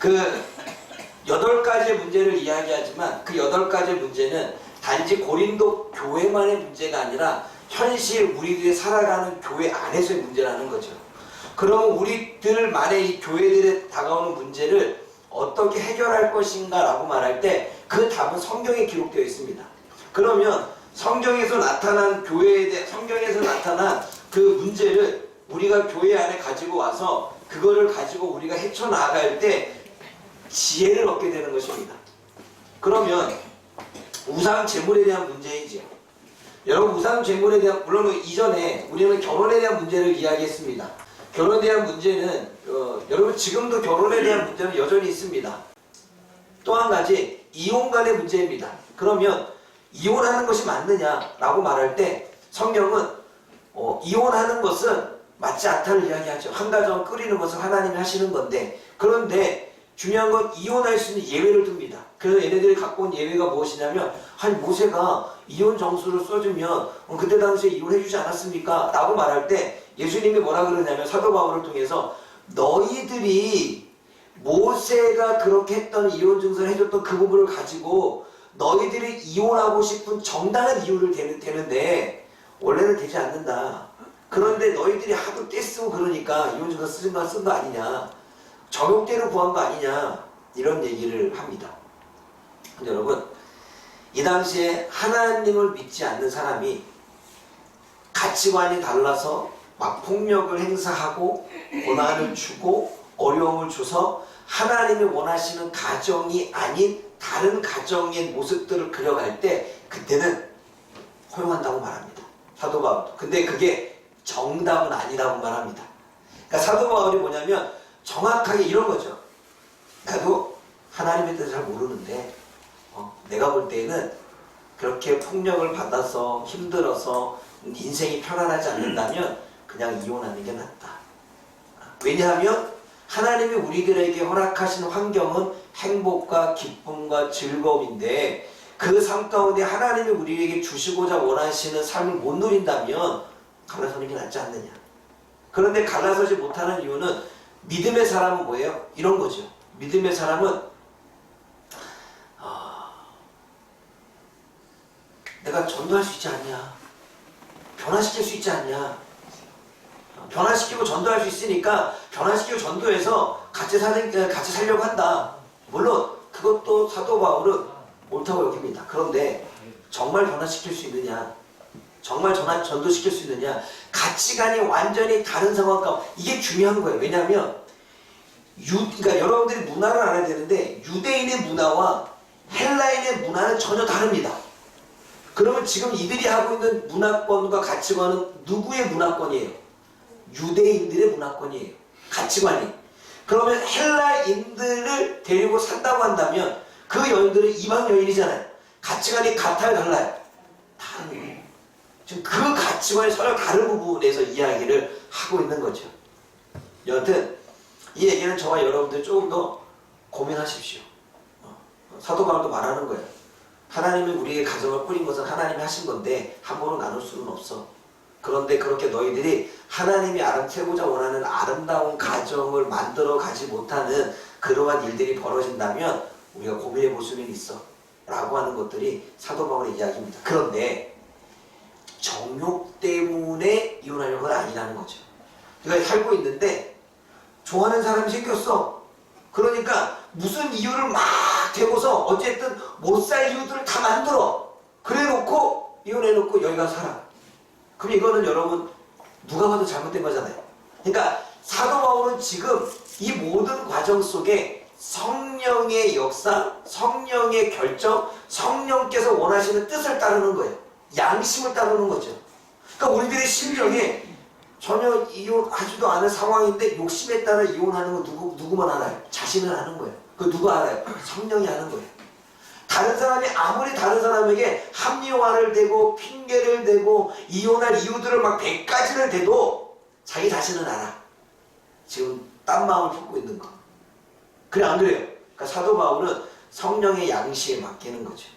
그 8가지의 문제를 이야기하지만 그 8가지의 문제는 단지 고린도 교회만의 문제가 아니라 현실 우리들이 살아가는 교회 안에서의 문제라는 거죠. 그럼 우리들만의 이 교회들에 다가오는 문제를 어떻게 해결할 것인가 라고 말할 때 그 답은 성경에 기록되어 있습니다. 그러면 성경에서 나타난 성경에서 나타난 그 문제를 우리가 교회 안에 가지고 와서 그거를 가지고 우리가 헤쳐나갈 때 지혜를 얻게 되는 것입니다. 그러면 우상 제물에 대한 문제이지요. 여러분 우상 제물에 대한, 물론 이전에 우리는 결혼에 대한 문제를 이야기했습니다. 결혼에 대한 문제는 여러분 지금도 결혼에 대한 문제는 여전히 있습니다. 또 한 가지 이혼 간의 문제입니다. 그러면 이혼하는 것이 맞느냐라고 말할 때 성경은 이혼하는 것은 맞지 않다를 이야기하죠. 한 가정을 꾸리는 것은 하나님이 하시는 건데, 그런데 중요한 건 이혼할 수 있는 예외를 둡니다. 그래서 얘네들이 갖고 온 예외가 무엇이냐면, 아니 모세가 이혼 정수를 써주면 그때 당시에 이혼해주지 않았습니까? 라고 말할 때 예수님이 뭐라 그러냐면, 사도 바울을 통해서 너희들이 모세가 그렇게 했던 이혼 증서를 해줬던 그 부분을 가지고 너희들이 이혼하고 싶은 정당한 이유를 대는데 원래는 되지 않는다. 그런데 너희들이 하도 떼쓰고 그러니까 이혼 증서 쓴 거 아니냐, 정욕대로 구한 거 아니냐, 이런 얘기를 합니다. 근데 여러분, 이 당시에 하나님을 믿지 않는 사람이 가치관이 달라서 막 폭력을 행사하고 고난을 주고 어려움을 줘서 하나님이 원하시는 가정이 아닌 다른 가정의 모습들을 그려갈 때 그때는 허용한다고 말합니다. 사도 바울도. 근데 그게 정답은 아니라고 말합니다. 그러니까 사도 바울이 뭐냐면 정확하게 이런 거죠. 나도 하나님에 대해서 잘 모르는데 내가 볼 때에는 그렇게 폭력을 받아서 힘들어서 인생이 편안하지 않는다면 그냥 이혼하는 게 낫다. 왜냐하면 하나님이 우리들에게 허락하신 환경은 행복과 기쁨과 즐거움인데 그 삶 가운데 하나님이 우리에게 주시고자 원하시는 삶을 못 누린다면 갈라서는 게 낫지 않느냐. 그런데 갈라서지 못하는 이유는, 믿음의 사람은 뭐예요? 이런 거죠. 믿음의 사람은 내가 전도할 수 있지 않냐, 변화시킬 수 있지 않냐, 변화시키고 전도할 수 있으니까 변화시키고 전도해서 같이 살려고 한다. 물론 그것도 사도 바울은 옳다고 여깁니다. 그런데 정말 변화시킬 수 있느냐, 정말 전도시킬 수 있느냐, 가치관이 완전히 다른 상황 가운데, 이게 중요한 거예요. 왜냐하면 그러니까 여러분들이 문화를 알아야 되는데 유대인의 문화와 헬라인의 문화는 전혀 다릅니다. 그러면 지금 이들이 하고 있는 문화권과 가치관은 누구의 문화권이에요? 유대인들의 문화권이에요. 가치관이. 그러면 헬라인들을 데리고 산다고 한다면 그 여인들은 이방 여인이잖아요. 가치관이 같아요, 달라요? 다른 거예요. 지금 그 가치관이 서로 다른 부분에서 이야기를 하고 있는 거죠. 여하튼 이 얘기는 저와 여러분들 조금 더 고민하십시오. 사도 바울도 말하는 거예요. 하나님이 우리의 가정을 꾸린 것은 하나님이 하신 건데 함부로 나눌 수는 없어. 그런데 그렇게 너희들이 하나님이 세우고자 원하는 아름다운 가정을 만들어 가지 못하는 그러한 일들이 벌어진다면 우리가 고민해 볼 수는 있어 라고 하는 것들이 사도 바울의 이야기입니다. 그런데 정욕 때문에 이혼하려는 건 아니라는 거죠. 우리가 살고 있는데 좋아하는 사람이 생겼어. 그러니까 무슨 이유를 막 대고서 어쨌든 못 살 이유들을 다 만들어. 그래 놓고 이혼해놓고 여기가 살아. 그럼 이거는 여러분 누가 봐도 잘못된 거잖아요. 그러니까 사도 바울은 지금 이 모든 과정 속에 성령의 역사, 성령의 결정, 성령께서 원하시는 뜻을 따르는 거예요. 양심을 따르는 거죠. 그러니까 우리들의 심정에 전혀 이혼하지도 않은 상황인데 욕심에 따라 이혼하는 건 누구만 알아요? 자신은 아는 거예요. 그 누가 알아요? 성령이 아는 거예요. 다른 사람이 아무리 다른 사람에게 합리화를 대고 핑계를 대고 이혼할 이유들을 막 100가지를 대도 자기 자신은 알아. 지금 딴 마음을 품고 있는 거. 그래 안 그래요? 그러니까 사도 바울은 성령의 양심에 맡기는 거죠.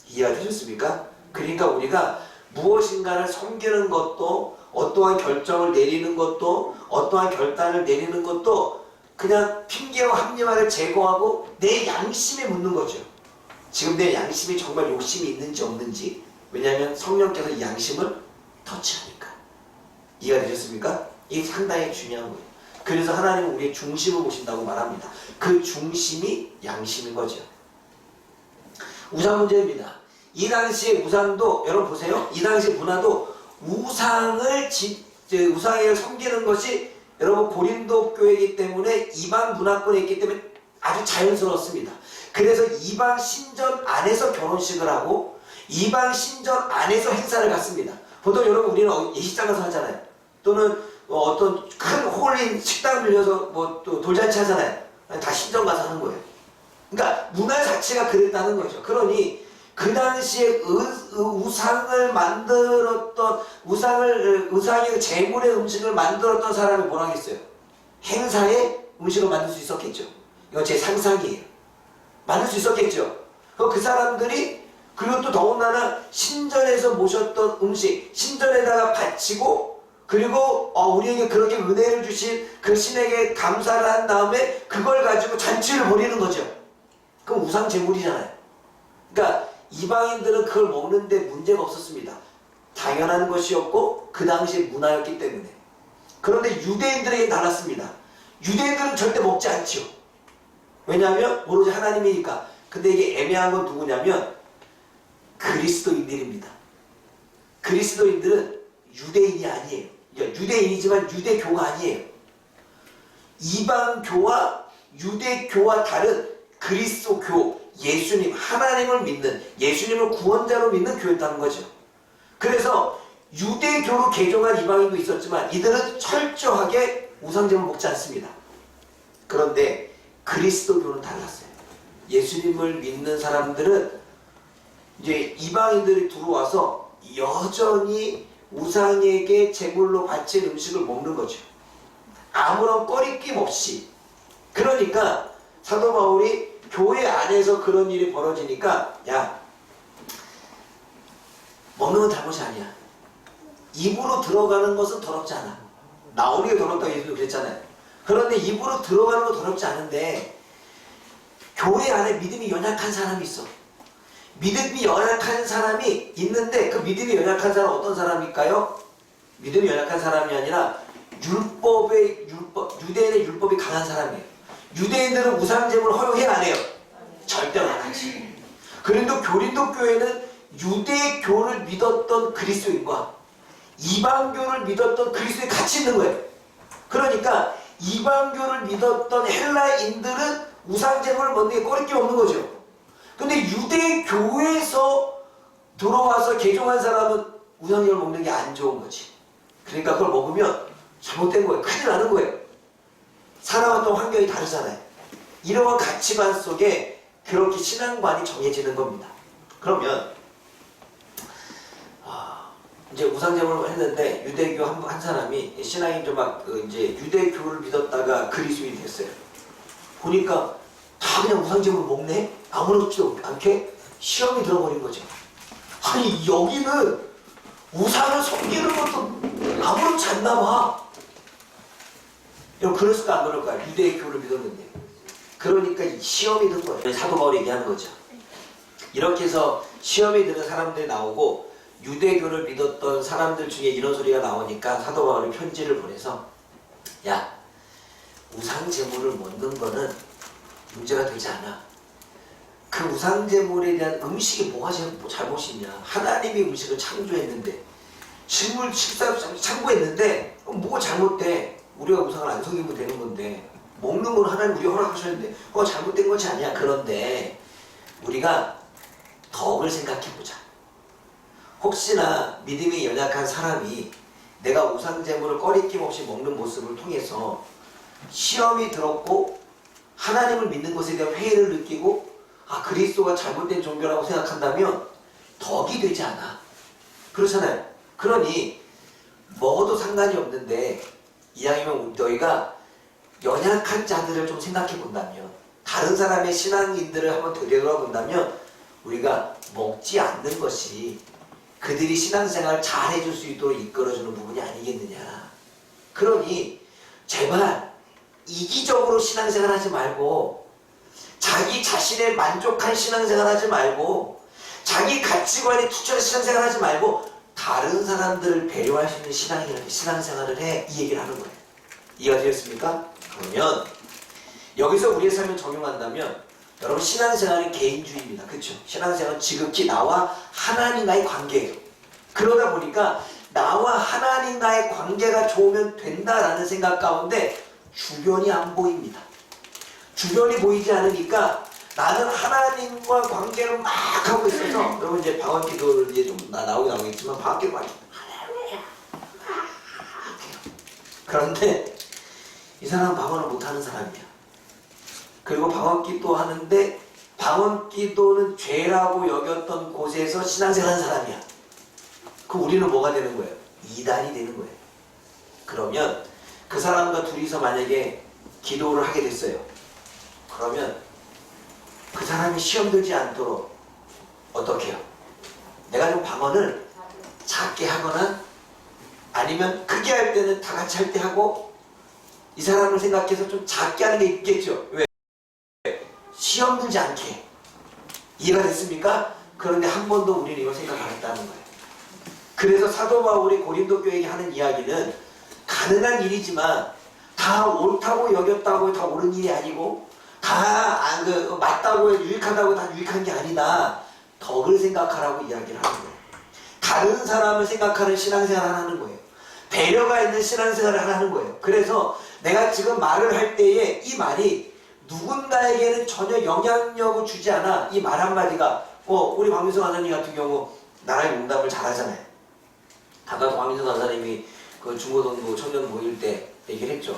이해하셨습니까? 그러니까 우리가 무엇인가를 섬기는 것도, 어떠한 결정을 내리는 것도, 어떠한 결단을 내리는 것도 그냥 핑계와 합리화를 제거하고 내 양심에 묻는 거죠. 지금 내 양심이 정말 욕심이 있는지 없는지. 왜냐하면 성령께서 이 양심을 터치하니까. 이해가 되셨습니까? 이게 상당히 중요한 거예요. 그래서 하나님은 우리의 중심을 보신다고 말합니다. 그 중심이 양심인 거죠. 우상 문제입니다. 이 당시의 우상도 여러분 보세요. 이 당시의 문화도 우상을 섬기는 것이 여러분 고린도 교회이기 때문에 이방 문화권에 있기 때문에 아주 자연스러웠습니다. 그래서 이방 신전 안에서 결혼식을 하고 이방 신전 안에서 행사를 갖습니다. 보통 여러분 우리는 예식장 가서 하잖아요. 또는 어떤 큰 홀인 식당 빌려서 뭐 또 돌잔치 하잖아요. 다 신전 가서 하는 거예요. 그러니까 문화 자체가 그랬다는 거죠. 그러니 그 당시에 우상을 만들었던 우상의 제물의 음식을 만들었던 사람이 뭐라 하겠어요? 행사에 음식을 만들 수 있었겠죠. 이건 제 상상이에요. 만들 수 있었겠죠. 그 사람들이 그리고 또 더군다나 신전에서 모셨던 음식 신전에다가 바치고 그리고 우리에게 그렇게 은혜를 주신 그 신에게 감사를 한 다음에 그걸 가지고 잔치를 벌이는 거죠. 그럼 우상 제물이잖아요. 그러니까 이방인들은 그걸 먹는데 문제가 없었습니다. 당연한 것이었고 그 당시의 문화였기 때문에. 그런데 유대인들에게 달랐습니다. 유대인들은 절대 먹지 않죠. 왜냐하면 오로지 하나님이니까. 근데 이게 애매한 건 누구냐면 그리스도인들입니다. 그리스도인들은 유대인이 아니에요. 유대인이지만 유대교가 아니에요. 이방교와 유대교와 다른 그리스도교, 예수님, 하나님을 믿는, 예수님을 구원자로 믿는 교회였다는 거죠. 그래서 유대교로 개종한 이방인도 있었지만 이들은 철저하게 우상제물 먹지 않습니다. 그런데 그리스도교는 달랐어요. 예수님을 믿는 사람들은 이제 이방인들이 들어와서 여전히 우상에게 제물로 바친 음식을 먹는 거죠. 아무런 꺼리낌 없이. 그러니까 사도 바울이 교회 안에서 그런 일이 벌어지니까 야, 먹는 건 잘못이 아니야. 입으로 들어가는 것은 더럽지 않아. 나오는 게 더럽다고 예수도 그랬잖아요. 그런데 입으로 들어가는 건 더럽지 않은데 교회 안에 믿음이 연약한 사람이 있어. 믿음이 연약한 사람이 있는데 그 믿음이 연약한 사람은 어떤 사람일까요? 믿음이 연약한 사람이 아니라 유대인의 율법이 강한 사람이에요. 유대인들은 우상제물을 허용해 안 해요? 절대로 안 하지. 그런데 고린도 교회는 유대교를 믿었던 그리스도인과 이방교를 믿었던 그리스도인이 같이 있는 거예요. 그러니까 이방교를 믿었던 헬라인들은 우상제물을 먹는 게 꺼리낌 없는 거죠. 근데 유대교에서 들어와서 개종한 사람은 우상제물 먹는 게 안 좋은 거지. 그러니까 그걸 먹으면 잘못된 거예요. 큰일 나는 거예요. 살아왔던 환경이 다르잖아요. 이러한 가치관 속에 그렇게 신앙관이 정해지는 겁니다. 그러면 이제 우상제물을 했는데 유대교 한 사람이 신앙이 좀 막 이제 유대교를 믿었다가 그리스도인이 됐어요. 보니까 다 그냥 우상제물 먹네? 아무렇지도 않게 시험이 들어버린 거죠. 아니 여기는 우상을 섬기는 것도 아무렇지 않나 봐. 여러분 그랬을까 안 그럴까요? 유대교를 믿었는데. 그러니까 시험이 든 거예요. 사도 바울이 얘기하는 거죠. 이렇게 해서 시험이 드는 사람들이 나오고 유대교를 믿었던 사람들 중에 이런 소리가 나오니까 사도 바울이 편지를 보내서 야, 우상제물을 먹는 거는 문제가 되지 않아. 그 우상제물에 대한 음식이 뭐가 잘못이냐. 하나님이 음식을 창조했는데 식사 창조했는데 뭐가 잘못돼. 우리가 우상을 안 섬기면 되는 건데 먹는 건 하나님 우리가 허락하셨는데 그거 잘못된 것이 아니야. 그런데 우리가 덕을 생각해보자. 혹시나 믿음이 연약한 사람이 내가 우상제물을 꺼리낌 없이 먹는 모습을 통해서 시험이 들었고 하나님을 믿는 것에 대한 회의를 느끼고 그리스도가 잘못된 종교라고 생각한다면 덕이 되지 않아. 그렇잖아요. 그러니 먹어도 상관이 없는데 이왕이면 너희가 연약한 자들을 좀 생각해 본다면 다른 사람의 신앙인들을 한번 되돌아본다면 우리가 먹지 않는 것이 그들이 신앙생활을 잘 해줄 수 있도록 이끌어주는 부분이 아니겠느냐. 그러니 제발 이기적으로 신앙생활 하지 말고 자기 자신에 만족한 신앙생활 하지 말고 자기 가치관에 투철한 신앙생활 하지 말고 다른 사람들을 배려할 수 있는 신앙생활을 해. 이 얘기를 하는 거예요. 이해가 되셨습니까? 그러면 여기서 우리의 삶을 적용한다면 여러분 신앙생활은 개인주의입니다. 그렇죠? 신앙생활은 지극히 나와 하나님과의 관계예요. 그러다 보니까 나와 하나님과의 관계가 좋으면 된다라는 생각 가운데 주변이 안 보입니다. 주변이 보이지 않으니까 나는 하나님과 관계를 막 하고 있어서 여러분 이제 방언기도를 이제 좀 나오겠지만 방언기도 막 그런데 이 사람은 방언을 못하는 사람이야. 그리고 방언기도 하는데 방언기도는 죄라고 여겼던 곳에서 신앙생활하는 사람이야. 그럼 우리는 뭐가 되는 거예요? 이단이 되는 거예요. 그러면 그 사람과 둘이서 만약에 기도를 하게 됐어요. 그러면 그 사람이 시험 들지 않도록 어떻게 해요? 내가 좀 방언을 작게 하거나 아니면 크게 할 때는 다 같이 할 때 하고 이 사람을 생각해서 좀 작게 하는 게 있겠죠. 왜? 시험 들지 않게. 이해가 됐습니까? 그런데 한 번도 우리는 이걸 생각 안 했다는 거예요. 그래서 사도 바울이 고린도 교회에게 하는 이야기는 가능한 일이지만 다 옳다고 여겼다고 다 옳은 일이 아니고 다 맞다고 유익하다고 다 유익한 게 아니다. 덕을 생각하라고 이야기를 하는 거예요. 다른 사람을 생각하는 신앙생활을 하는 거예요. 배려가 있는 신앙생활을 하는 거예요. 그래서 내가 지금 말을 할 때에 이 말이 누군가에게는 전혀 영향력을 주지 않아. 이 말 한마디가 우리 박민성 하나님 같은 경우 나라의 농담을 잘하잖아요. 아까 박민성 하나님이 그 중고등부 청년 모일 때 얘기를 했죠.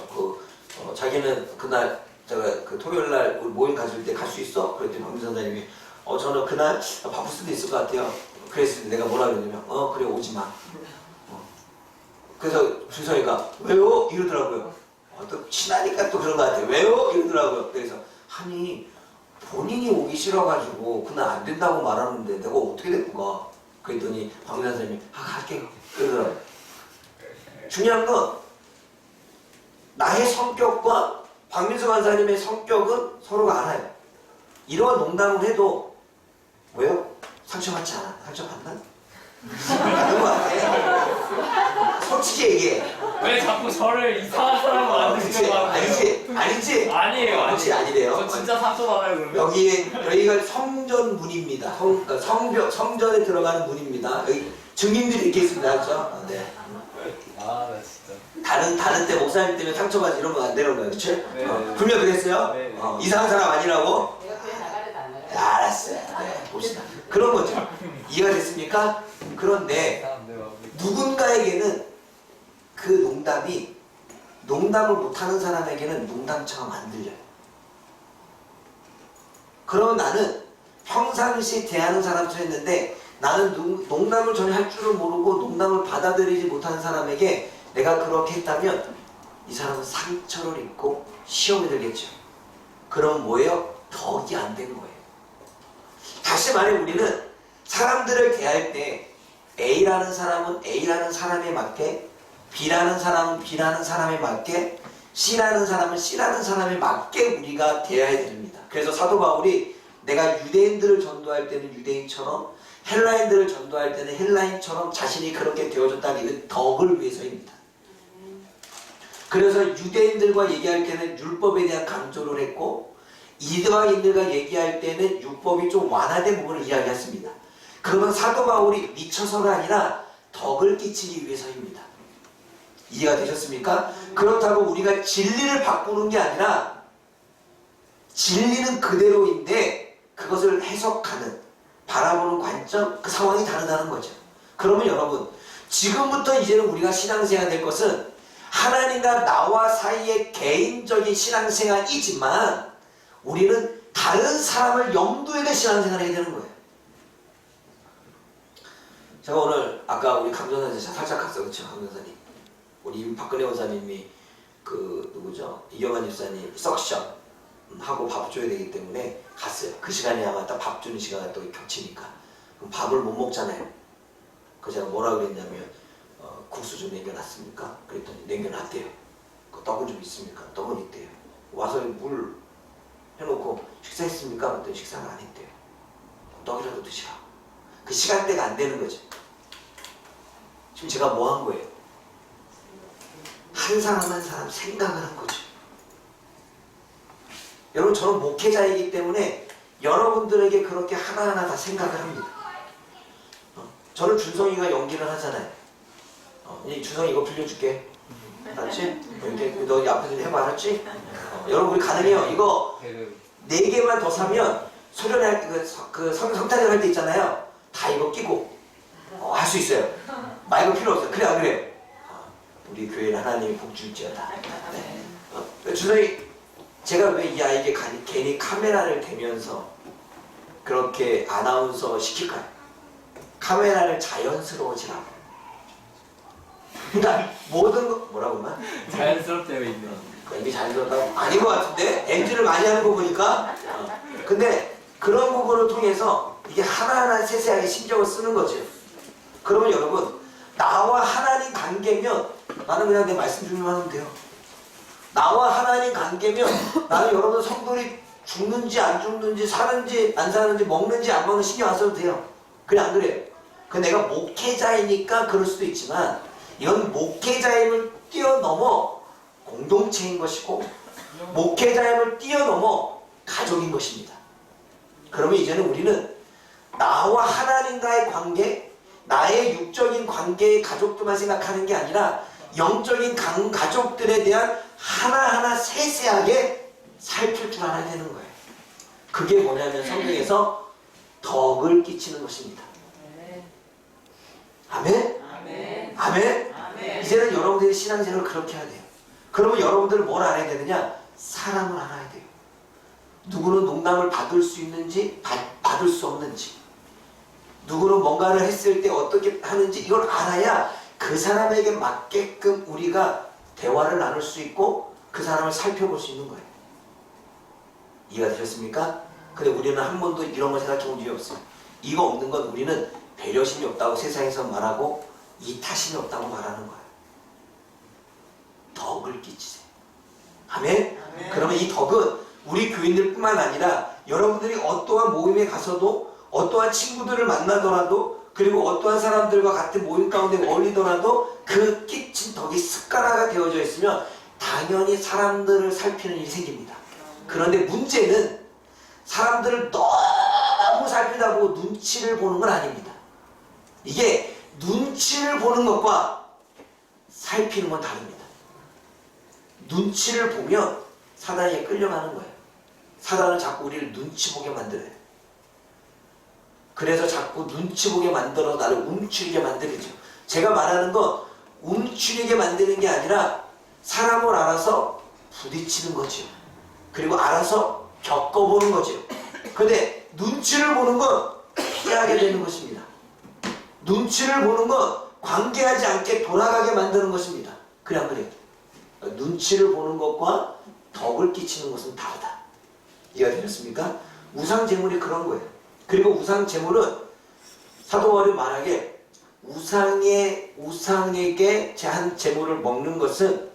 자기는 그날 제가 그 토요일날 모임 가질 때 갈 수 있어? 그랬더니 박민성 하나님이 저는 그날 바쁠 수도 있을 것 같아요. 그랬을 때 내가 뭐라 그랬냐면 그래 오지 마. 그래서 준성이가 왜요? 이러더라고요. 또 친하니까 또 그런 것 같아요. 왜요? 이러더라고요. 그래서 아니 본인이 오기 싫어가지고 그날 안 된다고 말하는데 내가 어떻게 데리고 가? 그랬더니 박민선 선생님이 갈게요. 그러더라고요. 중요한 건 나의 성격과 박민수 간사님의 성격은 서로가 알아요. 이런 농담을 해도 왜요? 상처받지 않아? 상처받나? 받는 것 같아. 솔직히 얘기해. 왜 자꾸 저를 이상한 사람으로 만드시려고 하는 거예요? 아니지? 아니에요. 혹시 아니래요? 저 진짜 상처받아요 그러면? 여기가 성전문입니다. 그러니까 성전에 들어가는 문입니다. 여기 증인들이 이렇게 있습니다. 그렇죠? 네. 아, 나 진짜. 다른 때 목사님 때문에 상처받지 이런 거 안 되는 거야, 그렇죠? 네. 분명 그랬어요? 네. 이상한 사람 아니라고? 내가 교회 나가려도 안 나가요. 알았어요. 네, 봅시다. 그런 거죠. 이해가 됐습니까? 그런데 누군가에게는 그 농담을 못하는 사람에게는 농담처럼 안 들려요. 그러면 나는 평상시 대하는 사람처럼 했는데 나는 농담을 전혀 할 줄을 모르고 농담을 받아들이지 못하는 사람에게 내가 그렇게 했다면 이 사람은 상처를 입고 시험에 들겠죠. 그럼 뭐예요? 덕이 안 된 거예요. 다시 말해 우리는 사람들을 대할 때 A라는 사람은 A라는 사람에 맞게, B라는 사람은 B라는 사람에 맞게, C라는 사람은 C라는 사람에 맞게 우리가 대해야 됩니다. 그래서 사도 바울이 내가 유대인들을 전도할 때는 유대인처럼 헬라인들을 전도할 때는 헬라인처럼 자신이 그렇게 되어줬다는 이 덕을 위해서입니다. 그래서 유대인들과 얘기할 때는 율법에 대한 강조를 했고 이방인들과 얘기할 때는 율법이 좀 완화된 부분을 이야기했습니다. 그러면 사도 바울이 미쳐서가 아니라 덕을 끼치기 위해서입니다. 이해가 되셨습니까? 그렇다고 우리가 진리를 바꾸는 게 아니라 진리는 그대로인데 그것을 해석하는 바라보는 관점, 그 상황이 다르다는 거죠. 그러면 여러분 지금부터 이제는 우리가 신앙생활 될 것은 하나님과 나와 사이의 개인적인 신앙생활이지만 우리는 다른 사람을 염두에 둔 신앙생활을 해야 되는 거예요. 제가 오늘 아까 우리 강전사님 살짝 갔어요. 그렇죠? 강전사님. 우리 박근혜 원사님이 누구죠? 이경환 집사님 석션 하고 밥 줘야 되기 때문에 갔어요. 그 시간이 아마 딱 밥 주는 시간이 또 겹치니까. 그럼 밥을 못 먹잖아요. 그래서 제가 뭐라 그랬냐면 국수 좀 남겨놨습니까? 그랬더니 남겨놨대요. 그 떡은 좀 있습니까? 떡은 있대요. 와서 물 해놓고 식사했습니까? 그랬더니 식사를 안 했대요. 떡이라도 드시라. 그 시간대가 안 되는 거죠. 지금 제가 뭐 한 거예요? 한 사람 한 사람 생각을 한 거죠. 여러분, 저는 목회자이기 때문에 여러분들에게 그렇게 하나하나 다 생각을 합니다. 저는 준성이가 연기를 하잖아요. 준성이 이거 빌려줄게. 알았지? 이렇게 너 앞에서 해봐. 알았지? 여러분, 우리 가능해요. 이거 4개만 더 사면 소련회 할 때, 성탄절 할 때 있잖아요. 다 이거 끼고 할 수 있어요. 마이크 필요 없어요. 그래 안 그래요? 우리 교회는 하나님이 복 줄지어다. 네. 준성이, 제가 왜 이 아이에게 괜히 카메라를 대면서 그렇게 아나운서 시킬까요? 카메라를 자연스러워지라고. 그러니까 모든 거 뭐라고 만 자연스럽게 있네. 이게 자연스럽다고 아닌 것 같은데 엔진을 많이 하는 거 보니까. 근데 그런 부분을 통해서 이게 하나하나 세세하게 신경을 쓰는 거죠. 그러면 여러분, 나와 하나님 관계면 나는 그냥 내 말씀 중에만 하면 돼요. 나와 하나님 관계면 나는 여러분 성도들이 죽는지 안 죽는지 사는지 안 사는지 먹는지 안 먹는지 신경 안 써도 돼요. 그래 안 그래요? 그 내가 목회자이니까 그럴 수도 있지만 이건 목회자임을 뛰어넘어 공동체인 것이고 목회자임을 뛰어넘어 가족인 것입니다. 그러면 이제는 우리는 나와 하나님과의 관계, 나의 육적인 관계의 가족들만 생각하는 게 아니라 영적인 가족들에 대한 하나하나 세세하게 살필 줄 알아야 되는 거예요. 그게 뭐냐면 성경에서 덕을 끼치는 것입니다. 아멘? 아멘? 아멘? 아멘. 이제는 여러분들의 신앙생활을 그렇게 해야 돼요. 그러면 여러분들은 뭘 알아야 되느냐? 사람을 알아야 돼요. 누구는 농담을 받을 수 있는지 받을 수 없는지, 누구는 뭔가를 했을 때 어떻게 하는지 이걸 알아야 그 사람에게 맞게끔 우리가 대화를 나눌 수 있고 그 사람을 살펴볼 수 있는 거예요. 이해가 되셨습니까? 근데 우리는 한 번도 이런 걸 생각해 본 적이 없어요. 이거 없는 건 우리는 배려심이 없다고 세상에서 말하고 이타심이 없다고 말하는 거예요. 덕을 끼치세요. 아멘? 아멘. 그러면 이 덕은 우리 교인들 뿐만 아니라 여러분들이 어떠한 모임에 가서도 어떠한 친구들을 만나더라도 그리고 어떠한 사람들과 같은 모임 가운데 어울리더라도 그 끼친 덕이 습관화가 되어져 있으면 당연히 사람들을 살피는 일이 생깁니다. 그런데 문제는 사람들을 너무 살피다 보고 눈치를 보는 건 아닙니다. 이게 눈치를 보는 것과 살피는 건 다릅니다. 눈치를 보면 사단에게 끌려가는 거예요. 사단은 자꾸 우리를 눈치 보게 만들어요. 그래서 자꾸 눈치 보게 만들어 나를 움츠리게 만들죠. 제가 말하는 건 움츠리게 만드는 게 아니라 사람을 알아서 부딪히는 거죠. 그리고 알아서 겪어보는 거죠. 근데 눈치를 보는 건 피하게 되는 것입니다. 눈치를 보는 건 관계하지 않게 돌아가게 만드는 것입니다. 그래 안 그래요? 눈치를 보는 것과 덕을 끼치는 것은 다르다. 이해가 되셨습니까? 우상제물이 그런 거예요. 그리고 우상제물은 사도 바울이 말하기에 우상에게 한 제물을 먹는 것은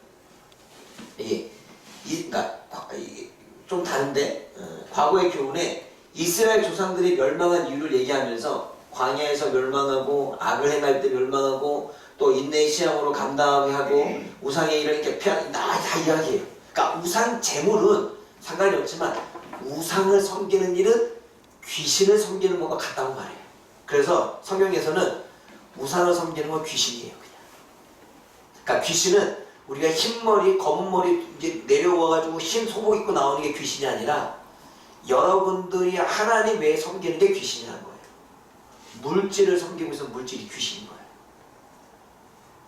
좀 다른데 과거의 교훈에 이스라엘 조상들이 멸망한 이유를 얘기하면서 광야에서 멸망하고 악을 행할 때 멸망하고 또 인내의 시험으로 감당하게 하고 우상의 일을 이렇게 피하는 다 이야기해요. 그러니까 우상 제물은 상관이 없지만 우상을 섬기는 일은 귀신을 섬기는 것과 같다고 말해요. 그래서 성경에서는 우상을 섬기는 건 귀신이에요. 그냥. 그러니까 귀신은 우리가 흰머리, 검은머리 이제 내려와가지고 흰 소복 입고 나오는 게 귀신이 아니라 여러분들이 하나님 외에 섬기는 게 귀신이라는 거예요. 물질을 섬기고 있으면 물질이 귀신인 거예요.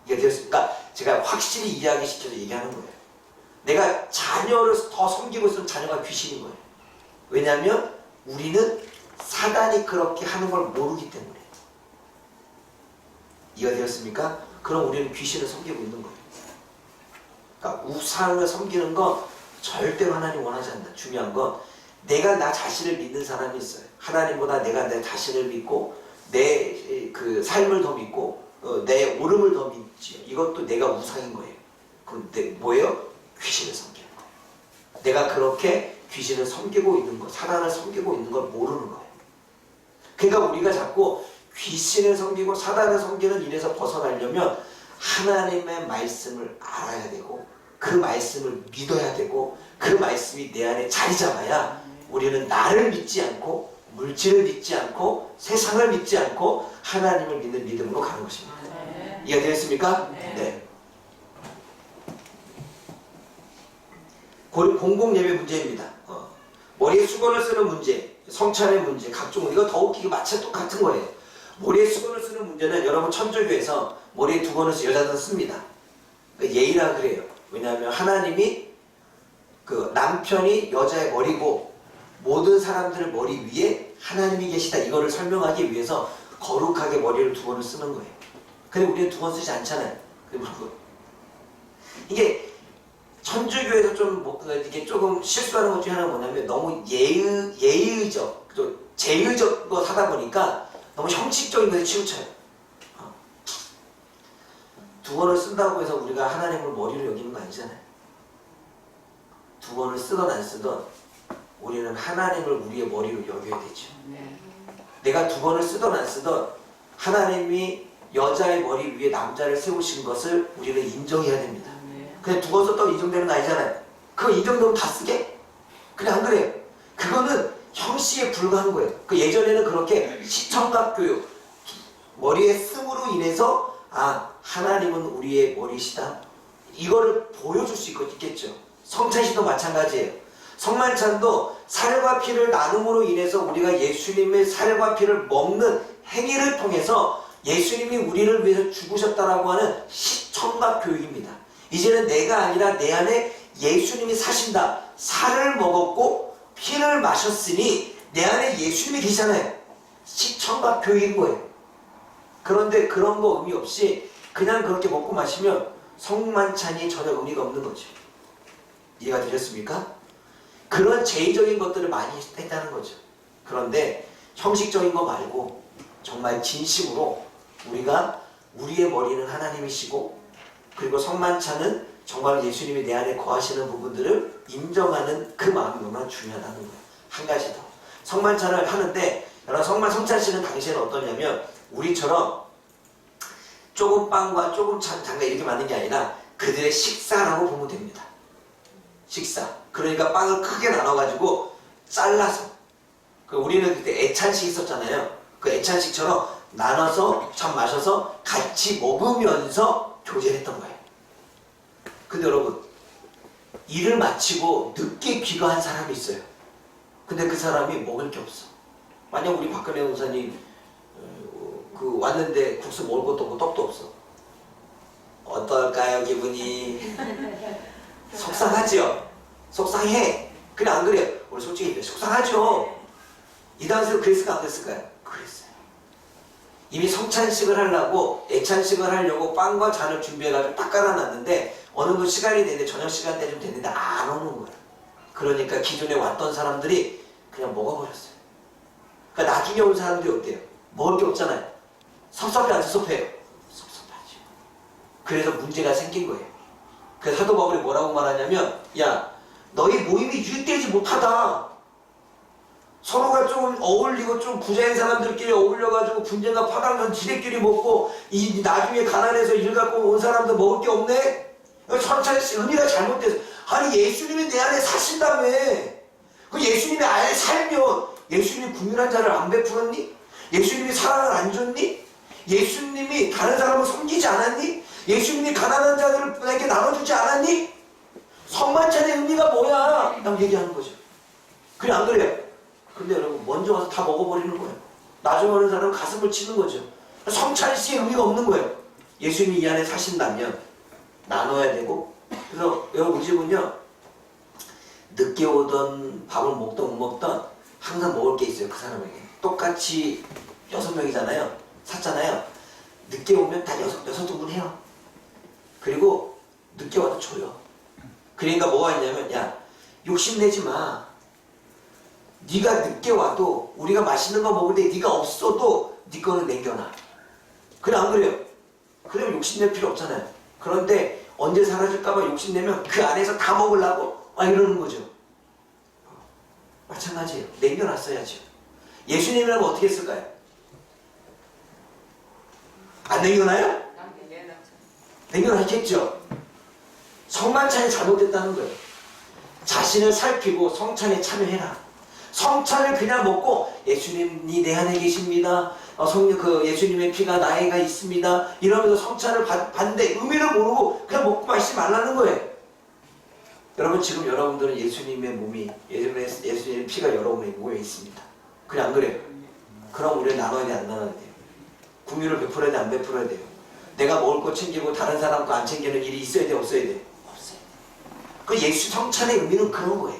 이게 되었습니까? 제가 확실히 이야기시켜서 얘기하는 거예요. 내가 자녀를 더 섬기고 있으면 자녀가 귀신인 거예요. 왜냐하면 우리는 사단이 그렇게 하는 걸 모르기 때문에. 이해가 되었습니까? 그럼 우리는 귀신을 섬기고 있는 거예요. 그러니까 우상을 섬기는 건 절대로 하나님 원하지 않는다. 중요한 건 내가 나 자신을 믿는 사람이 있어요. 하나님보다 내가 내 자신을 믿고 내 그 삶을 더 믿고 내 오름을 더 믿지. 이것도 내가 우상인 거예요. 그럼 뭐예요? 귀신을 섬기는 거예요. 내가 그렇게 귀신을 섬기고 있는 거, 사단을 섬기고 있는 걸 모르는 거예요. 그러니까 우리가 자꾸 귀신을 섬기고 사단을 섬기는 일에서 벗어나려면 하나님의 말씀을 알아야 되고 그 말씀을 믿어야 되고 그 말씀이 내 안에 자리 잡아야 우리는 나를 믿지 않고 물질을 믿지 않고 세상을 믿지 않고 하나님을 믿는 믿음으로 가는 것입니다. 이해가 되겠습니까? 네. 공공예배 문제입니다. 머리에 수건을 쓰는 문제, 성찬의 문제, 각종 이거 더 웃기게 마치 똑같은 거예요. 머리에 수건을 쓰는 문제는 여러분 천주교에서 머리에 두건을 여자들은 씁니다. 예의라 그래요. 왜냐하면 하나님이 그 남편이 여자의 머리고 모든 사람들의 머리 위에 하나님이 계시다 이거를 설명하기 위해서 거룩하게 머리를 두건을 쓰는 거예요. 근데 우리는 두건 쓰지 않잖아요. 이게 천주교에서 좀 이게 조금 실수하는 것 중에 하나가 뭐냐면 너무 예의적, 제의적 거 사다 보니까 너무 형식적인 것에 치우쳐요. 두건을 쓴다고 해서 우리가 하나님을 머리로 여기는 거 아니잖아요. 두건을 쓰던 안 쓰던 우리는 하나님을 우리의 머리로 여겨야 되죠. 내가 두건을 쓰던 안 쓰던 하나님이 여자의 머리 위에 남자를 세우신 것을 우리는 인정해야 됩니다. 그냥 두건 썼다고 인정되는 거 아니잖아요. 그거 인정되면 다 쓰게? 그래 안 그래요? 그거는 형식에 불과한 거예요. 그 예전에는 그렇게 시청각 교육, 머리에 씀으로 인해서 하나님은 우리의 머리시다. 이거를 보여줄 수 있겠죠. 성찬식도 마찬가지예요. 성만찬도 살과 피를 나눔으로 인해서 우리가 예수님의 살과 피를 먹는 행위를 통해서 예수님이 우리를 위해서 죽으셨다라고 하는 시청각 교육입니다. 이제는 내가 아니라 내 안에 예수님이 사신다. 살을 먹었고 피를 마셨으니 내 안에 예수님이 계시잖아요. 시청각 교육인 거예요. 그런데 그런 거 의미 없이 그냥 그렇게 먹고 마시면 성만찬이 전혀 의미가 없는 거죠. 이해가 되셨습니까? 그런 제의적인 것들을 많이 했다는 거죠. 그런데 형식적인 거 말고 정말 진심으로 우리가 우리의 머리는 하나님이시고 그리고 성만찬은 정말 예수님이 내 안에 거하시는 부분들을 인정하는 그 마음이 얼마나 중요하다는 거예요. 한 가지 더. 성만찬을 하는데 여러분 성찬식은 당시에는 어떠냐면 우리처럼 조금 빵과 조금 장가 이렇게 만든 게 아니라 그들의 식사라고 보면 됩니다. 식사. 그러니까 빵을 크게 나눠가지고 잘라서 우리는 그때 애찬식 있었잖아요. 그 애찬식처럼 나눠서 참 마셔서 같이 먹으면서 교제를 했던 거예요. 근데 여러분 일을 마치고 늦게 귀가한 사람이 있어요. 근데 그 사람이 먹을 게 없어. 만약 우리 박근혜 원사님 왔는데 국수 먹을 것도 없고 떡도 없어. 어떨까요 기분이? 속상하죠? 속상해. 그래 안 그래요? 우리 솔직히 속상하죠? 이 당시에 그랬을까 안 그랬을까요? 그랬어요. 이미 성찬식을 하려고 애찬식을 하려고 빵과 잔을 준비해가지고 딱 깔아놨는데 어느 그 시간이 됐는데 저녁 시간 때 좀 됐는데 안 오는 거예요. 그러니까 기존에 왔던 사람들이 그냥 먹어버렸어요. 그러니까 나중에 온 사람들이 어때요? 먹을 게 없잖아요. 섭섭해 안 섭섭해요? 섭섭하죠. 그래서 문제가 생긴 거예요. 그래서 사도 바울이 뭐라고 말하냐면 야 너희 모임이 유익되지 못하다. 서로가 좀 어울리고 좀 부자인 사람들끼리 어울려가지고 분쟁과 파당전 지들끼리 먹고 이 나중에 가난해서 일 갖고 온 사람도 먹을 게 없네? 천천히 의미가 잘못돼서 아니 예수님이 내 안에 사신다며. 그 예수님이 안에 살면 예수님이 궁휼한 자를 안 베풀었니? 예수님이 사랑을 안 줬니? 예수님이 다른 사람을 섬기지 않았니? 예수님이 가난한 자들에게 나눠주지 않았니? 성만찬의 의미가 뭐야? 라고 얘기하는 거죠. 그래 안 그래요? 근데 여러분 먼저 와서 다 먹어버리는 거예요. 나중에 오는 사람은 가슴을 치는 거죠. 성찬식의 의미가 없는 거예요. 예수님이 이 안에 사신다면 나눠야 되고. 그래서 여러분 우리 집은요 늦게 오던 밥을 먹던 못 먹던 항상 먹을 게 있어요. 그 사람에게 똑같이 6명이잖아요. 샀잖아요. 늦게 오면 다 여섯 등분 해요. 그리고 늦게 와도 줘요. 그러니까 뭐가 있냐면 야 욕심내지 마. 네가 늦게 와도 우리가 맛있는 거 먹을 때 네가 없어도 네 거는 남겨놔. 그래 안 그래요? 그러면 욕심낼 필요 없잖아요. 그런데 언제 사라질까봐 욕심내면 그 안에서 다 먹으려고 막 이러는 거죠. 마찬가지예요. 남겨놨어야죠. 예수님이라면 어떻게 했을까요? 안 남겨놔요? 남겨놨겠죠. 성만찬이 잘못됐다는 거예요. 자신을 살피고 성찬에 참여해라. 성찬을 그냥 먹고 예수님이 내 안에 계십니다. 예수님의 피가 나에가 있습니다. 이러면서 성찬을 받는데 의미를 모르고 그냥 먹고 마시지 말라는 거예요. 여러분 지금 여러분들은 예수님의 몸이 예수님의 피가 여러분의 몸에 있습니다. 그래 안 그래요? 그럼 우리는 나눠야 돼 안 나눠야 돼요? 국유를 베풀어야 돼 안 베풀어야 돼요? 내가 먹을 거 챙기고 다른 사람 거 안 챙기는 일이 있어야 돼 없어야 돼? 없어요. 그 예수 성찬의 의미는 그런 거예요.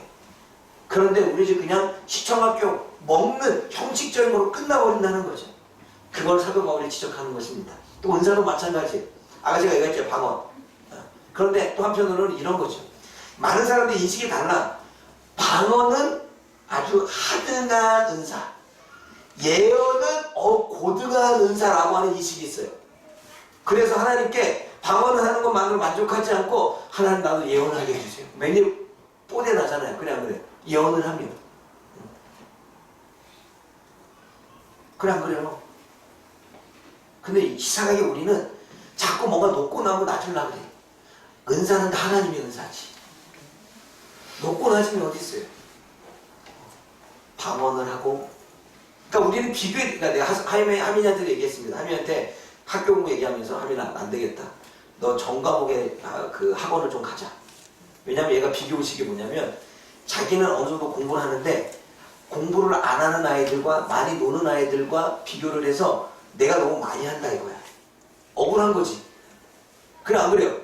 그런데 우리 지금 그냥 시청학교 먹는 형식적인 거로 끝나버린다는 거죠. 그걸 사도 바울이 지적하는 것입니다. 또 은사도 마찬가지예요. 아까 제가 얘기했죠. 방언. 그런데 또 한편으로는 이런 거죠. 많은 사람들이 인식이 달라. 방언은 아주 하등한 은사, 예언은 고등한 은사라고 하는 인식이 있어요. 그래서 하나님께 방언을 하는 것만으로 만족하지 않고 하나님 나도 예언하게 해주세요. 맨날 뽀대 나잖아요. 그래 안 그래요? 예언을 하면. 그래 안 그래요? 근데 이상하게 우리는 자꾸 뭔가 높고 나면 낮으려고 그래. 은사는 다 하나님의 은사지. 높고 낮으면 어디 있어요? 방언을 하고. 그러니까 우리는 비교해. 그러니까 내가 하민이한테 얘기했습니다. 하민이한테 학교 공부 얘기하면서 하민아 안 되겠다. 너 전과목에 그 학원을 좀 가자. 왜냐면 얘가 비교의식이 뭐냐면 자기는 어느 정도 공부를 하는데 공부를 안 하는 아이들과 많이 노는 아이들과 비교를 해서 내가 너무 많이 한다 이거야. 억울한 거지. 그래 안 그래요?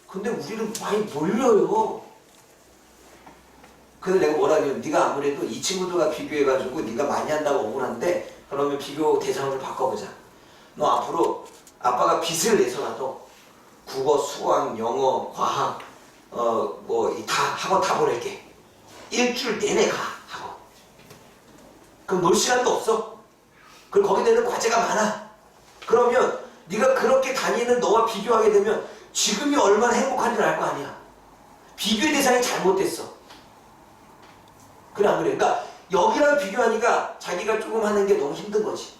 근데 우리는 많이 몰려요. 근데 내가 뭐라 그래요? 네가 아무래도 이 친구들과 비교해가지고 네가 많이 한다고 억울한데 그러면 비교 대상을 바꿔보자. 너 앞으로 아빠가 빚을 내서라도 국어, 수학, 영어, 과학 다 학원 다 보낼게. 일주일 내내 가 학원. 그럼 놀 시간도 없어. 그리고 거기 내는 과제가 많아. 그러면 네가 그렇게 다니는 너와 비교하게 되면 지금이 얼마나 행복한지 알 거 아니야. 비교의 대상이 잘못됐어. 그래 안 그래? 그러니까 여기랑 비교하니까 자기가 조금 하는 게 너무 힘든 거지.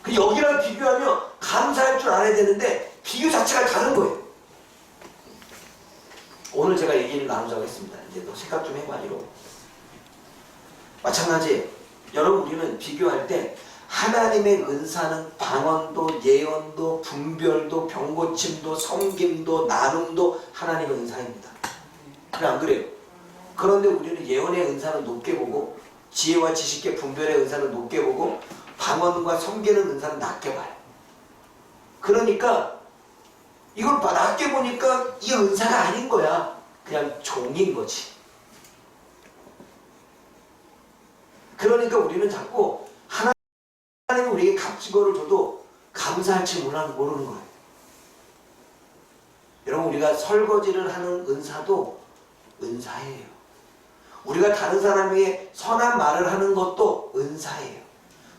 그 여기랑 비교하면 감사할 줄 알아야 되는데 비교 자체가 다른 거예요. 오늘 제가 얘기를 나누자고 했습니다. 이제 너 생각 좀 해봐 이러고. 마찬가지예요. 여러분 우리는 비교할 때 하나님의 은사는 방언도 예언도 분별도 병고침도 섬김도 나눔도 하나님의 은사입니다. 그래 안 그래요? 그런데 우리는 예언의 은사는 높게 보고 지혜와 지식의 분별의 은사는 높게 보고 방언과 섬기는 은사는 낮게 봐요. 그러니까 이걸 낮게 보니까 이 은사가 아닌 거야. 그냥 종인 거지. 그러니까 우리는 자꾸 하나님이 우리에게 값지고를 줘도 감사할 줄 모르는 거예요. 여러분 우리가 설거지를 하는 은사도 은사예요. 우리가 다른 사람에게 선한 말을 하는 것도 은사예요.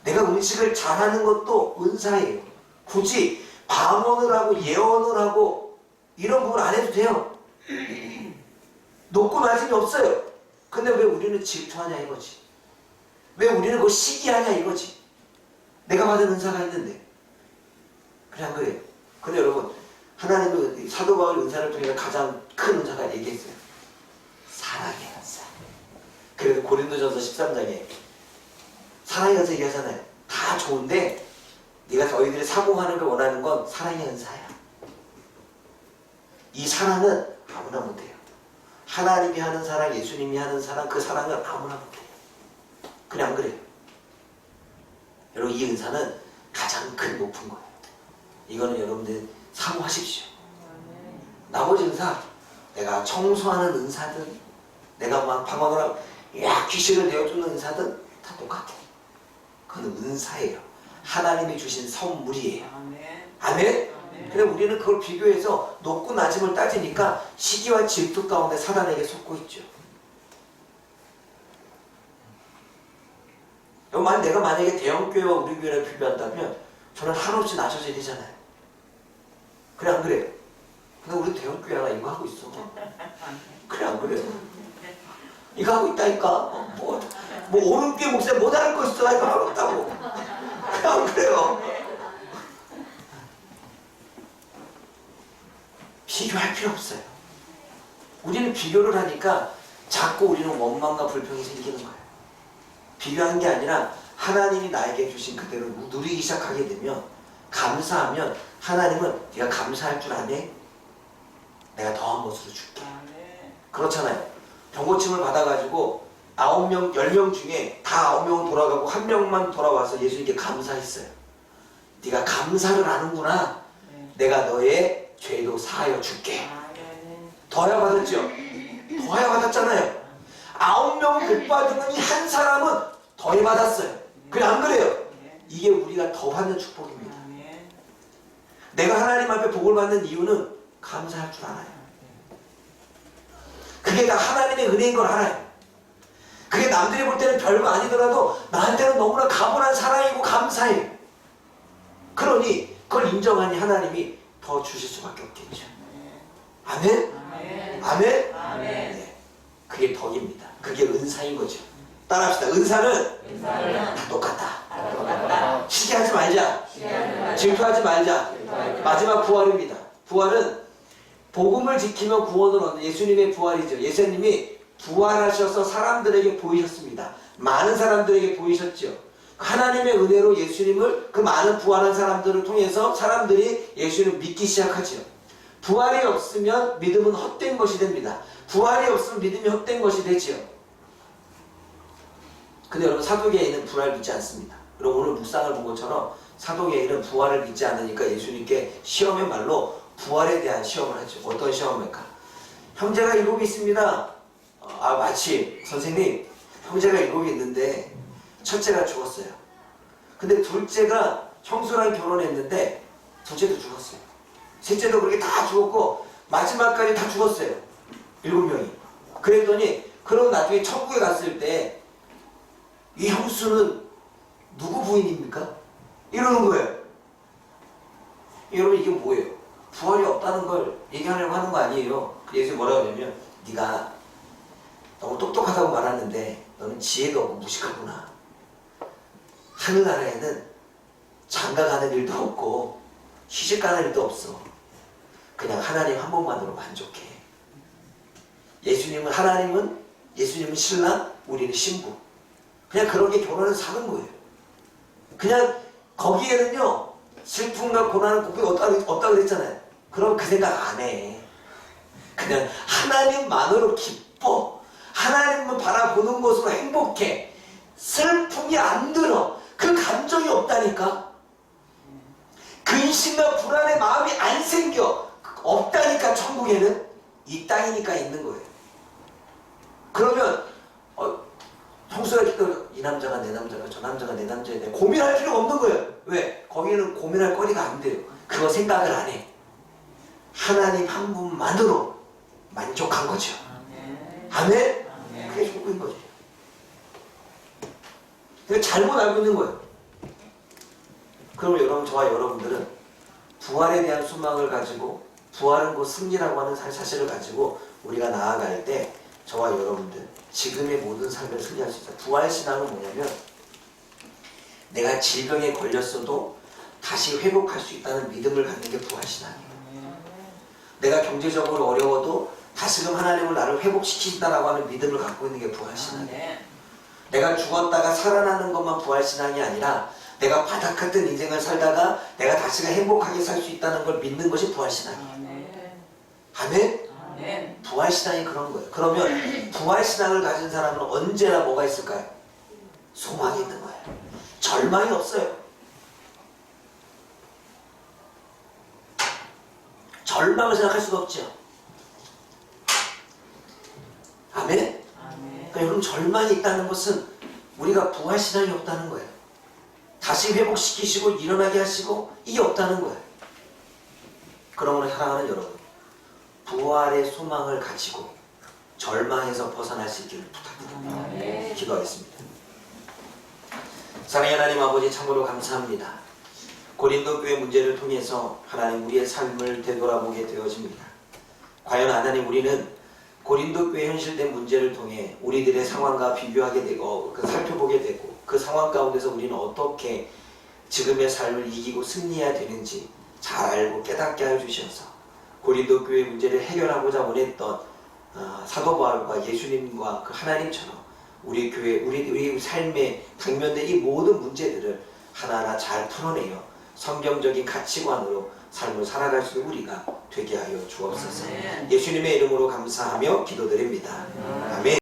내가 음식을 잘하는 것도 은사예요. 굳이 방언을 하고 예언을 하고 이런 부분 안 해도 돼요. 높고 낮음이 없어요. 근데 왜 우리는 질투하냐 이거지. 왜 우리는 그거 시기하냐 이거지. 내가 받은 은사가 있는데. 그래 안 그래요? 근데 여러분 하나님은 사도 바울의 은사를 통해 가장 큰 은사가 얘기했어요. 사랑의 은사. 그래서 고린도전서 13장에 사랑의 은사 얘기하잖아요. 다 좋은데 네가 너희들이 사모하는 걸 원하는 건 사랑의 은사야. 이 사랑은 아무나 못해요. 하나님이 하는 사랑, 예수님이 하는 사랑, 그 사랑은 아무나 못해요. 그래 안 그래요? 여러분 이 은사는 가장 큰 높은 거예요. 이거는 여러분들 사모하십시오. 나머지 은사, 내가 청소하는 은사든 내가 막 방언을 하고 귀신을 내어주는 은사든 다 똑같아. 그건 은사예요. 하나님이 주신 선물이에요. 아멘? 근데 우리는 그걸 비교해서 높고 낮음을 따지니까 시기와 질투 가운데 사단에게 속고 있죠. 내가 만약에 대형교회와 우리 교회를 비교한다면 저는 한없이 낮춰져야 되잖아요. 그래 안 그래요? 근데 우리 대형교회 하나 이거 하고 있어. 그래 안 그래요? 이거 하고 있다니까. 뭐 오른교회 목사 못하는 거 있어. 이거 하고 있다고. 그래 안 그래요? 비교할 필요 없어요. 우리는 비교를 하니까 자꾸 우리는 원망과 불평이 생기는 거예요. 비교한 게 아니라 하나님이 나에게 주신 그대로 누리기 시작하게 되면, 감사하면 하나님은 네가 감사할 줄 아네? 내가 더한 것으로 줄게. 그렇잖아요. 병고침을 받아가지고 9명, 10명 중에 다 9명은 돌아가고 1명만 돌아와서 예수님께 감사했어요. 네가 감사를 하는구나. 내가 너의 죄도 사하여 줄게. 더하여 받았죠? 더하여 받았잖아요. 9명 못 받으면 이 한 사람은 더해 받았어요. 그래 안 그래요? 이게 우리가 더 받는 축복입니다. 내가 하나님 앞에 복을 받는 이유는 감사할 줄 알아요. 그게 다 하나님의 은혜인 걸 알아요. 그게 남들이 볼 때는 별거 아니더라도 나한테는 너무나 가분한 사랑이고 감사해요. 그러니 그걸 인정하니 하나님이 더 주실 수밖에 없겠죠. 아멘? 아멘? 네. 그게 덕입니다. 그게 은사인 거죠. 따라합시다. 은사는 다 똑같다. 시기하지 말자. 질투하지 말자. 마지막 부활입니다. 부활은 복음을 지키며 구원을 얻는 예수님의 부활이죠. 예수님이 부활하셔서 사람들에게 보이셨습니다. 많은 사람들에게 보이셨죠. 하나님의 은혜로 예수님을, 그 많은 부활한 사람들을 통해서 사람들이 예수님을 믿기 시작하죠. 부활이 없으면 믿음은 헛된 것이 됩니다. 부활이 없으면 믿음이 헛된 것이 되죠. 근데 여러분, 사도계인은 부활을 믿지 않습니다. 여러분, 오늘 묵상을 본 것처럼 사도계인은 부활을 믿지 않으니까 예수님께 시험의 말로 부활에 대한 시험을 하죠. 어떤 시험일까? 형제가 7이 있습니다. 마치 선생님, 형제가 7이 있는데 첫째가 죽었어요. 근데 둘째가 형수랑 결혼했는데 둘째도 죽었어요. 셋째도 그렇게 다 죽었고 마지막까지 다 죽었어요. 7명이. 그랬더니 그럼 나중에 천국에 갔을 때 이 형수는 누구 부인입니까? 이러는 거예요. 여러분, 이게 뭐예요? 부활이 없다는 걸 얘기하려고 하는 거 아니에요. 예수님이 뭐라고 하냐면, 네가 너무 똑똑하다고 말하는데 너는 지혜가 없고 무식하구나. 하늘나라에는 장가가는 일도 없고 시집가는 일도 없어. 그냥 하나님 한 분만으로 만족해. 예수님은 신랑, 우리는 신부. 그냥 그렇게 결혼을 사는 거예요. 그냥 거기에는요, 슬픔과 고난은 곡이 없다 그랬잖아요. 그럼 그 생각 안 해. 그냥 하나님만으로 기뻐. 하나님만 바라보는 것으로 행복해. 슬픔이 안 들어. 그 감정이 없다니까. 근심과 불안의 마음이 안 생겨. 없다니까. 천국에는 이 땅이니까 있는 거예요. 그러면 형수가 이 남자가 내 남자가, 저 남자가 내 남자에 대해 고민할 필요가 없는 거예요. 왜? 거기는 고민할 거리가 안 돼요. 그거 생각을 안 해. 하나님 한 분만으로 만족한 거죠. 아멘? 그게 축복인 거죠. 그러니까 잘못 알고 있는 거예요. 그러면 여러분, 저와 여러분들은 부활에 대한 소망을 가지고, 부활은 곧 승리라고 하는 사실을 가지고 우리가 나아갈 때 저와 여러분들 지금의 모든 삶을 승리할 수 있어요. 부활신앙은 뭐냐면, 내가 질병에 걸렸어도 다시 회복할 수 있다는 믿음을 갖는 게 부활신앙이에요. 내가 경제적으로 어려워도 다시금 하나님은 나를 회복시키신다라고 하는 믿음을 갖고 있는 게 부활신앙이에요. 내가 죽었다가 살아나는 것만 부활신앙이 아니라 내가 바닥 같은 인생을 살다가 내가 다시금 행복하게 살 수 있다는 걸 믿는 것이 부활신앙이에요. 아멘? 부활신앙이 그런 거예요. 그러면 부활신앙을 가진 사람은 언제나 뭐가 있을까요? 소망이 있는 거예요. 절망이 없어요. 절망을 생각할 수가 없죠. 아멘? 그러니까 여러분, 절망이 있다는 것은 우리가 부활신앙이 없다는 거예요. 다시 회복시키시고 일어나게 하시고 이게 없다는 거예요. 그러므로 사랑하는 여러분, 부활의 소망을 가지고 절망에서 벗어날 수 있기를 부탁드립니다. 기도하겠습니다. 사랑의 하나님 아버지, 참으로 감사합니다. 고린도 교회 문제를 통해서 하나님 우리의 삶을 되돌아보게 되어집니다. 과연 하나님, 우리는 고린도 교회 현실된 문제를 통해 우리들의 상황과 비교하게 되고 살펴보게 되고 그 상황 가운데서 우리는 어떻게 지금의 삶을 이기고 승리해야 되는지 잘 알고 깨닫게 하여 주셔서 고린도 교회 문제를 해결하고자 원했던 사도 바울과 예수님과 그 하나님처럼 우리 교회, 우리 삶에 당면된 이 모든 문제들을 하나하나 잘 풀어내어 성경적인 가치관으로 삶을 살아갈 수 있는 우리가 되게 하여 주옵소서. 예수님의 이름으로 감사하며 기도드립니다. 아멘.